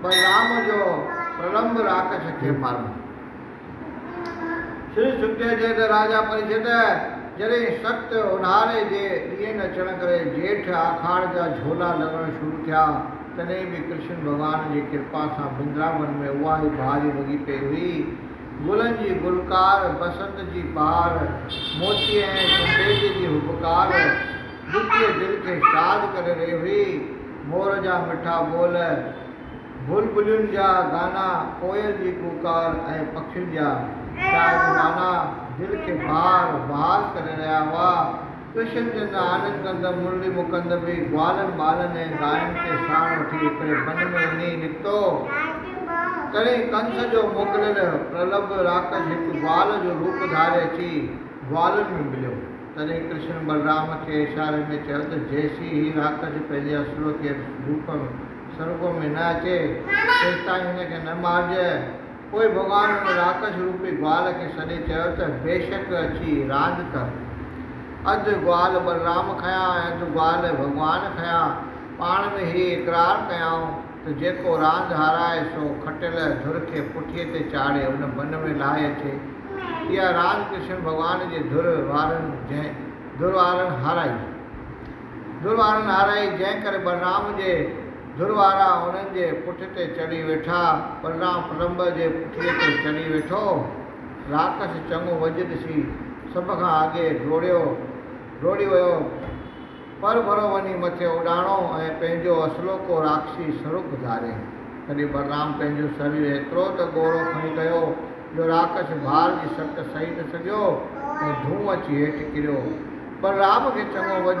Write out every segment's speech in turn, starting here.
बलराम जो प्रलंब राक्षस खे मारो। श्री सुखदेव जे त राजा परीक्षित जॾहिं सख्त उन्हारे जे ॾींहं अचण करे जेठ आखाड़ जा झोला लॻण शुरू थिया तॾहिं बि कृष्ण भॻवान जी कृपा सां वृंदावन में उहा ई बहारी लॻी पई हुई। गुलनि जी गुलकार, बसंत जी बहार, मोती ऐं चंबेली जी हुबकार दुखीअ दिलि खे शाद करे रही हुई। मोर जा मिठा ॿोल, बुलबुलियुनि जा गाना, कोयल जी पुकार ऐं पखियुनि जा शायद गाना दिल के बार बार करे रहा हुआ। कृष्ण चंद आनंद कंद मुरली मुकंद भी ग्वालन बालन ऐं गायन के साण वठी हिकिड़े वन में वञी निकितो। तॾहिं कंस जो मोकिलियल प्रलभ राक्षस हिकु ग्वाल जो रूप धारे अची ग्वालन में मिलियो। तॾहिं कृष्ण बलराम खे इशारे में चयो त जेसी ही राक्षस पंहिंजे असुर के रूप स्वरूप में न अचे तेसिताईं हिनखे न मारिजे। कोई भगवान हुन राक्षस रूपी ग्वाल खे सॾे चयो त बेशक अची रांदि कर। अधु ग्वाल बलराम खयां ऐं अधु ग्वाल भगवान खयां। पाण में ही इक़रार कयाऊं त जेको रांदि हाराए सो खटियल धुर खे पुठीअ ते चाढ़े हुन वन में लाहे अचे। इहा रांदि कृष्ण भॻवान जे धुर वारनि हाराई जंहिं करे बलराम जे धुर वारा उन्हनि जे पुठ ते चढ़ी वेठा। बलराम प्रलंब जे पुठीअ ते चढ़ी वेठो। राक्षस चङो वॼ ॾिसी सभ खां अॻे डोड़ी वियो, पर भरो वञी मथे उॾाणो ऐं पंहिंजो असलोको राक्षसी स्वरूप धारे। तॾहिं बलराम पंहिंजो शरीर एतिरो त ॻोड़ो खणी कयो जो राक्षस भार जी सट सही न सघियो ऐं धूम अची हेठि किरियो। बलराम खे चङो वॼ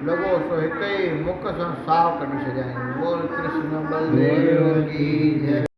लॻो सो हिक ई मुख सां साहु कढी छॾियईं। बोल कृष्ण बलदेव की